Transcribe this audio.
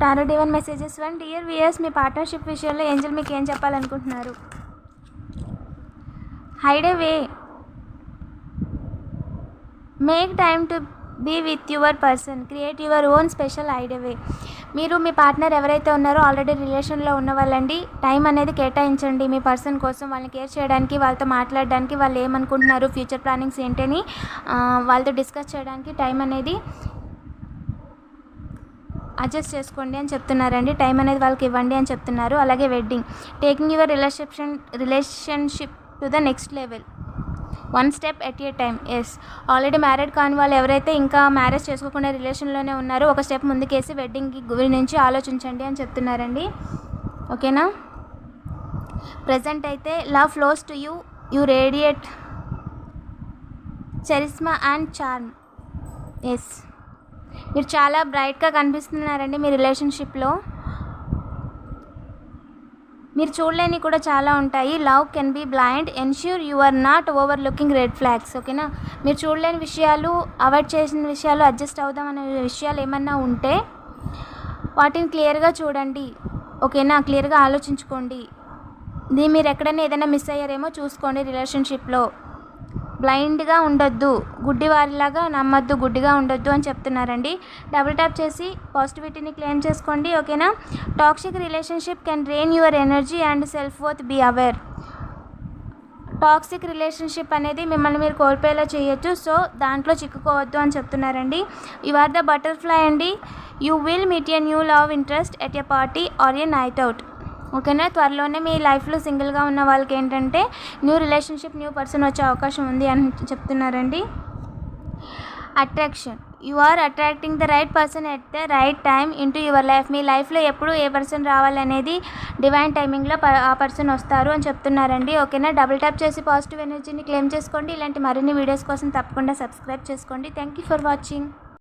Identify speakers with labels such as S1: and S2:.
S1: Tarot divine messages 1. Dear viewers, మీ partnership విషయంలో angel మీకు ఏం చెప్పాలనుకుంటున్నారు? Hide away, make time to be with your person, create your own special hide away. మీరు మీ partner ఎవరైతే ఉన్నారో ఆల్రెడీ రిలేషన్లో ఉన్న వాళ్ళండి, టైం అనేది కేటాయించండి మీ పర్సన్ కోసం. వాళ్ళని కేర్ చేయడానికి, వాళ్ళతో మాట్లాడడానికి, వాళ్ళు ఏమనుకుంటున్నారు, ఫ్యూచర్ ప్లానింగ్స్ ఏంటని వాళ్ళతో డిస్కస్ చేయడానికి టైం అనేది అడ్జస్ట్ చేసుకోండి అని చెప్తున్నారండి. టైం అనేది వాళ్ళకి ఇవ్వండి అని చెప్తున్నారు. అలాగే wedding, taking your relationship to the next level, 1 step at a time. Yes, already married కాని వాళ్ళు ఎవరైతే ఇంకా మ్యారేజ్ చేసుకోకుండా రిలేషన్లోనే ఉన్నారో ఒక స్టెప్ ముందుకేసి వెడ్డింగ్ గురించి ఆలోచించండి అని చెప్తున్నారండి. ఓకేనా? ప్రజెంట్ అయితే love flows to you, you radiate charisma and charm. Yes, మీరు చాలా బ్రైట్గా కనిపిస్తున్నారండి మీ రిలేషన్షిప్లో. మీరు చూడలేని కూడా చాలా ఉంటాయి. Love can be blind, ensure you are not overlooking red flags. ఓకేనా? మీరు చూడలేని విషయాలు, అవాయిడ్ చేసిన విషయాలు, అడ్జస్ట్ అవుదాం అనే విషయాలు ఏమన్నా ఉంటే వాటిని క్లియర్గా చూడండి. ఓకేనా? క్లియర్గా ఆలోచించుకోండి. మీరు ఎక్కడైనా ఏదైనా మిస్ అయ్యారేమో చూసుకోండి. రిలేషన్షిప్లో బ్లైండ్గా ఉండొద్దు, గుడ్డివారిలాగా నమ్మొద్దు, గుడ్డిగా ఉండొద్దు అని చెప్తున్నారండి. డబుల్ ట్యాప్ చేసి పాజిటివిటీని క్లెయిమ్ చేసుకోండి. ఓకేనా? Toxic relationship can drain your energy and self worth, be aware. Toxic relationship అనేది మిమ్మల్ని మీరు కోల్పోయేలా చేయొచ్చు. సో దాంట్లో చిక్కుకోవద్దు అని చెప్తున్నారండి. యు ఆర్ ద బటర్ఫ్లై అండి. You will meet a new love interest at a party or A night out. ఓకేనా? త్వరలోనే మీ లైఫ్లో సింగిల్గా ఉన్న వాళ్ళకి ఏంటంటే న్యూ రిలేషన్షిప్, న్యూ పర్సన్ వచ్చే అవకాశం ఉంది అని చెప్తున్నారండి. Attraction, you are attracting the right person at the right time into your life. మీ లైఫ్లో ఎప్పుడు ఏ పర్సన్ రావాలనేది డివైన్ టైమింగ్లో ఆ పర్సన్ వస్తారు అని చెప్తున్నారండి. ఓకేనా? డబుల్ ట్యాప్ చేసి పాజిటివ్ ఎనర్జీని క్లెయిమ్ చేసుకోండి. ఇలాంటి మరిన్ని వీడియోస్ కోసం తప్పకుండా సబ్స్క్రైబ్ చేసుకోండి. Thank you for watching.